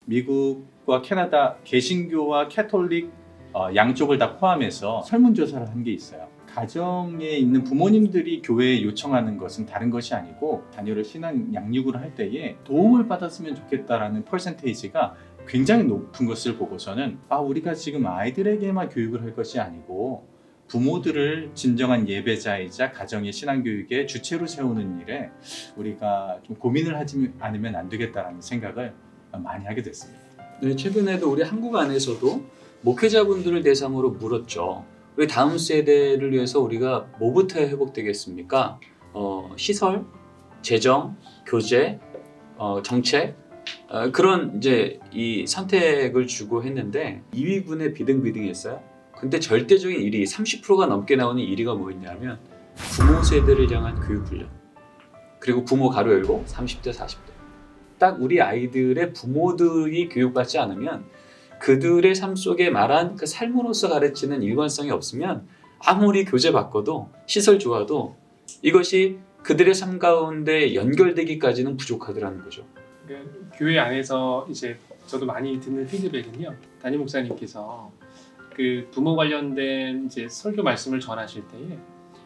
미국과 캐나다 개신교와 캐톨릭 양쪽을 다 포함해서 설문조사를 한 게 있어요. 가정에 있는 부모님들이 교회에 요청하는 것은 다른 것이 아니고 자녀를 신앙 양육을 할 때에 도움을 받았으면 좋겠다라는 퍼센테이지가 굉장히 높은 것을 보고서는 우리가 지금 아이들에게만 교육을 할 것이 아니고 부모들을 진정한 예배자이자 가정의 신앙교육의 주체로 세우는 일에 우리가 좀 고민을 하지 않으면 안 되겠다라는 생각을 많이 하게 됐습니다. 네, 최근에도 우리 한국 안에서도 목회자분들을 대상으로 물었죠. 우리 다음 세대를 위해서 우리가 뭐부터 회복되겠습니까? 시설, 재정, 교재, 정책 그런 이제 이 선택을 주고 했는데 2위군에 비등비등했어요. 근데 절대적인 1위, 30%가 넘게 나오는 1위가 뭐였냐면 부모 세대를 향한 교육 훈련. 그리고 부모 가로 열고 30대, 40대. 딱 우리 아이들의 부모들이 교육받지 않으면 그들의 삶 속에 말한 그 삶으로서 가르치는 일관성이 없으면 아무리 교재 바꿔도 시설 좋아도 이것이 그들의 삶 가운데 연결되기까지는 부족하더라는 거죠. 그러니까 교회 안에서 이제 저도 많이 듣는 피드백은요. 담임 목사님께서 그 부모 관련된 이제 설교 말씀을 전하실 때에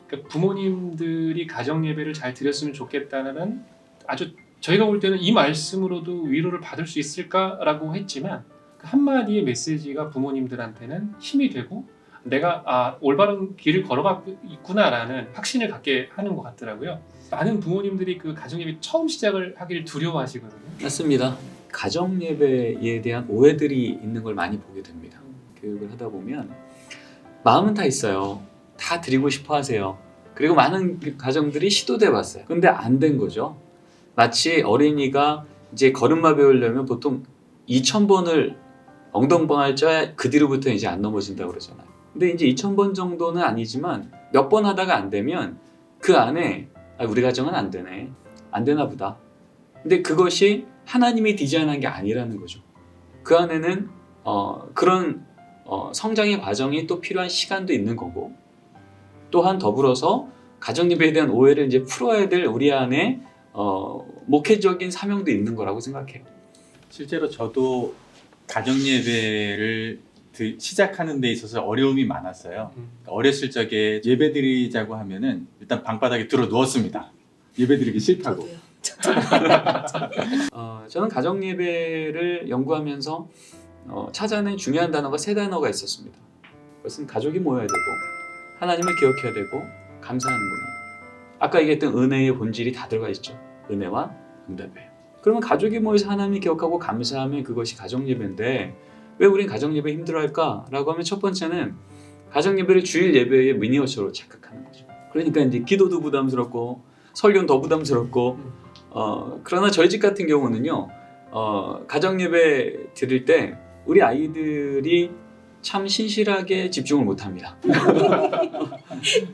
그 부모님들이 가정 예배를 잘 드렸으면 좋겠다는 아주 저희가 볼 때는 이 말씀으로도 위로를 받을 수 있을까라고 했지만 그 한마디의 메시지가 부모님들한테는 힘이 되고 내가 올바른 길을 걸어가고 있구나라는 확신을 갖게 하는 것 같더라고요. 많은 부모님들이 그 가정 예배 처음 시작을 하기를 두려워하시거든요. 맞습니다. 가정 예배에 대한 오해들이 있는 걸 많이 보게 됩니다. 교육을 하다 보면 마음은 다 있어요. 다 드리고 싶어 하세요. 그리고 많은 가정들이 시도돼 봤어요. 근데 안 된 거죠. 마치 어린이가 이제 걸음마 배우려면 보통 2000번을 엉덩방아를 쪄야 그 뒤로부터 이제 안 넘어진다고 그러잖아요. 근데 이제 2000번 정도는 아니지만 몇 번 하다가 안 되면 그 안에 우리 가정은 안 되네. 안 되나 보다. 근데 그것이 하나님이 디자인한 게 아니라는 거죠. 그 안에는 그런 성장의 과정이 또 필요한 시간도 있는 거고 또한 더불어서 가정 예배에 대한 오해를 이제 풀어야 될 우리 안에 목회적인 사명도 있는 거라고 생각해요. 실제로 저도 가정 예배를 시작하는 데 있어서 어려움이 많았어요. 어렸을 적에 예배 드리자고 하면은 일단 방바닥에 들어 누웠습니다. 예배 드리기 싫다고. 저는 가정 예배를 연구하면서 찾아낸 중요한 단어가 세 단어가 있었습니다. 그것은 가족이 모여야 되고 하나님을 기억해야 되고 감사하는 겁니다. 아까 얘기했던 은혜의 본질이 다 들어가 있죠. 은혜와 응답이에요. 그러면 가족이 모여서 하나님을 기억하고 감사하면 그것이 가정 예배인데 왜 우린 가정 예배 힘들어할까? 라고 하면 첫 번째는 가정 예배를 주일 예배의 미니어처로 착각하는 거죠. 그러니까 이제 기도도 부담스럽고 설교는 더 부담스럽고 그러나 저희 집 같은 경우는요 가정 예배 드릴 때 우리 아이들이 참 신실하게 집중을 못합니다.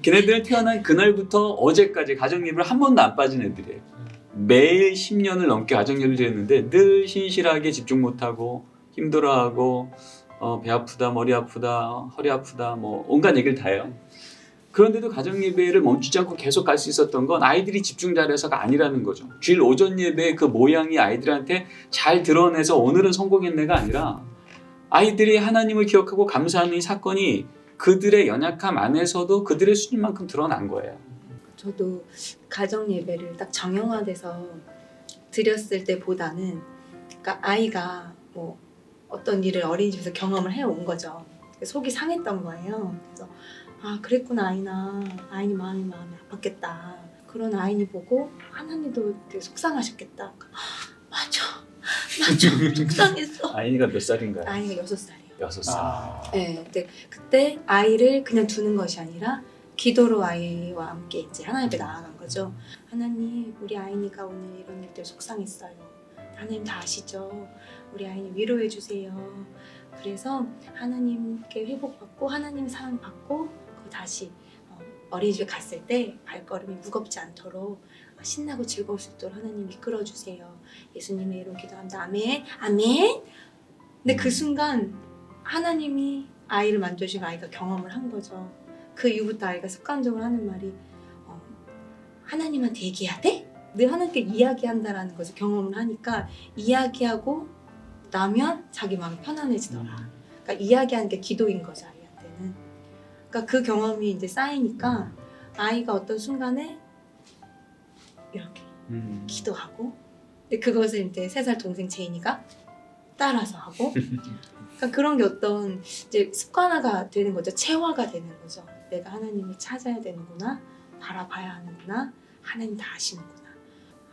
걔네들 태어난 그날부터 어제까지 가정 예배를 한 번도 안 빠진 애들이에요. 매일 10년을 넘게 가정 예배를 드렸는데 늘 신실하게 집중 못하고 힘들어하고 배 아프다, 머리 아프다, 허리 아프다 뭐 온갖 얘기를 다 해요. 그런데도 가정 예배를 멈추지 않고 계속 갈 수 있었던 건 아이들이 집중 잘해서가 아니라는 거죠. 주일 오전 예배의 그 모양이 아이들한테 잘 드러내서 오늘은 성공했네가 아니라 아이들이 하나님을 기억하고 감사하는 이 사건이 그들의 연약함 안에서도 그들의 수준만큼 드러난 거예요. 저도 가정 예배를 딱 정형화돼서 드렸을 때보다는 그러니까 아이가 뭐 어떤 일을 어린이집에서 경험을 해온 거죠. 속이 상했던 거예요. 그래서 그랬구나 아이니 마음이 아팠겠다. 그런 아이니 보고 하나님도 되게 속상하셨겠다. 맞아 속상했어. 아이가 몇 살인가요? 아이가 6살이에요. 6살. 네, 근데 그때 아이를 그냥 두는 것이 아니라 기도로 아이와 함께 이제 하나님 앞에 나아간 거죠. 하나님, 우리 아이니가 오늘 이런 일들 속상했어요. 하나님 다 아시죠? 우리 아이니 위로해 주세요. 그래서 하나님께 회복받고 하나님 사랑받고 다시 어린이집에 갔을 때 발걸음이 무겁지 않도록 신나고 즐거울 수 있도록 하나님 이끌어 주세요. 예수님의 이름으로 기도합니다. 아멘. 아멘. 근데 그 순간 하나님이 아이를 만져주시고 아이가 경험을 한 거죠. 그 이후부터 아이가 습관적으로 하는 말이 하나님한테 얘기해야 돼? 늘 하나님께 이야기한다라는 것을 경험을 하니까 이야기하고 나면 자기 마음이 편안해지더라. 그러니까 이야기하는 게 기도인 거죠, 아이한테는. 그러니까 그 경험이 이제 쌓이니까 아이가 어떤 순간에 이렇게 기도하고, 근데 그것을 이제 3살 동생 제인이가 따라서 하고, 그러니까 그런 게 어떤 이제 습관화가 되는 거죠. 체화가 되는 거죠. 내가 하나님을 찾아야 되는구나, 바라봐야 하는구나, 하나님 다 아시는구나.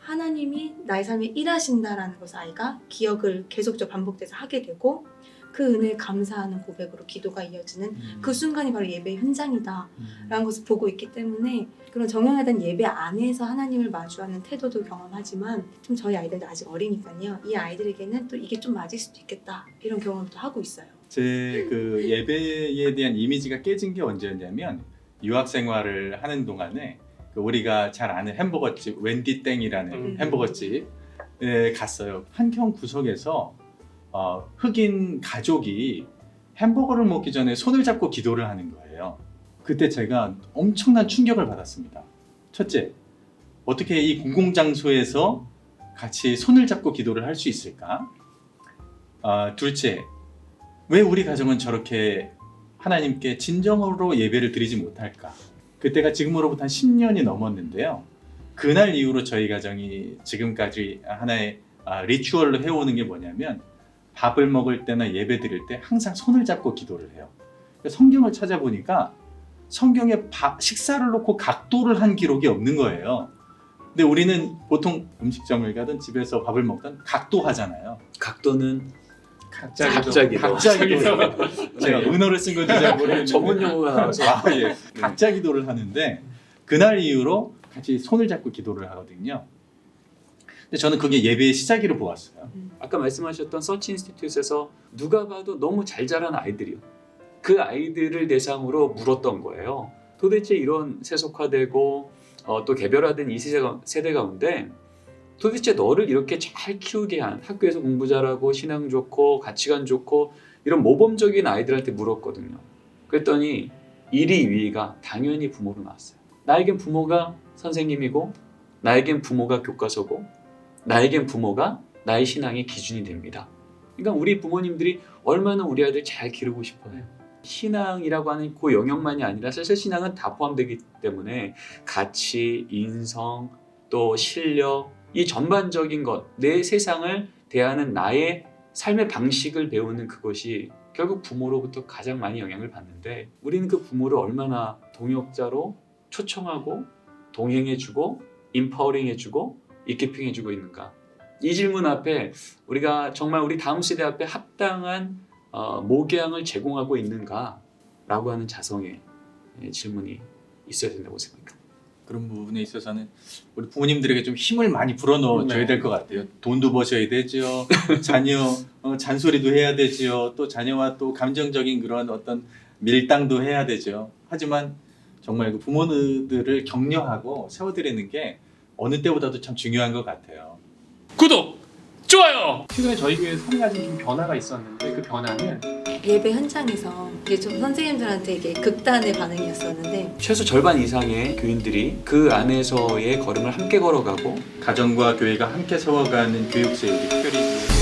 하나님이 나의 삶에 일하신다라는 것을 아이가 기억을 계속적으로 반복돼서 하게 되고, 그 은혜에 감사하는 고백으로 기도가 이어지는 그 순간이 바로 예배의 현장이다라는 것을 보고 있기 때문에, 그런 정형화된 예배 안에서 하나님을 마주하는 태도도 경험하지만, 좀 저희 아이들도 아직 어리니까요, 이 아이들에게는 또 이게 좀 맞을 수도 있겠다, 이런 경험도 하고 있어요. 제 그 예배에 대한 이미지가 깨진 게 언제였냐면, 유학 생활을 하는 동안에 그 우리가 잘 아는 햄버거집 웬디 땡이라는 햄버거집에 갔어요. 한경 구석에서 흑인 가족이 햄버거를 먹기 전에 손을 잡고 기도를 하는 거예요. 그때 제가 엄청난 충격을 받았습니다. 첫째, 어떻게 이 공공장소에서 같이 손을 잡고 기도를 할 수 있을까? 둘째, 왜 우리 가정은 저렇게 하나님께 진정으로 예배를 드리지 못할까? 그때가 지금으로부터 한 10년이 넘었는데요. 그날 이후로 저희 가정이 지금까지 하나의 리추얼로 해오는 게 뭐냐면, 밥을 먹을 때나 예배 드릴 때 항상 손을 잡고 기도를 해요. 성경을 찾아보니까 성경에 식사를 놓고 각도를 한 기록이 없는 거예요. 근데 우리는 보통 음식점을 가든 집에서 밥을 먹든 각도하잖아요. 각도는 각자기도. 각자기도. 제가 은어를 쓴 건지 잘 모르겠는데 전문 용어가 나와서 예. 각자 기도를 하는데, 그날 이후로 같이 손을 잡고 기도를 하거든요. 근데 저는 그게 예배의 시작으로 보았어요. 아까 말씀하셨던 서치 인스티튜트에서 누가 봐도 너무 잘 자란 아이들이요. 그 아이들을 대상으로 물었던 거예요. 도대체 이런 세속화되고 또 개별화된 이 세대 가운데 도대체 너를 이렇게 잘 키우게 한, 학교에서 공부 잘하고 신앙 좋고 가치관 좋고 이런 모범적인 아이들한테 물었거든요. 그랬더니 1위, 2위가 당연히 부모로 나왔어요. 나에겐 부모가 선생님이고, 나에겐 부모가 교과서고, 나에겐 부모가 나의 신앙의 기준이 됩니다. 그러니까 우리 부모님들이 얼마나 우리 아이들 잘 기르고 싶어요. 신앙이라고 하는 그 영역만이 아니라 사실 신앙은 다 포함되기 때문에 가치, 인성, 또 실력, 이 전반적인 것, 내 세상을 대하는 나의 삶의 방식을 배우는 그것이 결국 부모로부터 가장 많이 영향을 받는데, 우리는 그 부모를 얼마나 동역자로 초청하고 동행해주고 인파워링해주고 이키핑해주고 있는가. 이 질문 앞에 우리가 정말 우리 다음 세대 앞에 합당한 모교양을 제공하고 있는가 라고 하는 자성의 질문이 있어야 된다고 생각합니다. 그런 부분에 있어서는 우리 부모님들에게 좀 힘을 많이 불어넣어줘야 될 것 같아요. 돈도 버셔야 되죠. 자녀 잔소리도 해야 되죠. 또 자녀와 또 감정적인 그런 어떤 밀당도 해야 되죠. 하지만 정말 그 부모들을 격려하고 세워드리는 게 어느 때보다도 참 중요한 것 같아요. 구독, 좋아요. 최근에 저희 교회에서 한 가지 좀 변화가 있었는데, 그 변화는 예배 현장에서 이게 좀 선생님들한테 이게 극단의 반응이었었는데, 최소 절반 이상의 교인들이 그 안에서의 걸음을 함께 걸어가고 가정과 교회가 함께 세워가는 교육세율이 특별히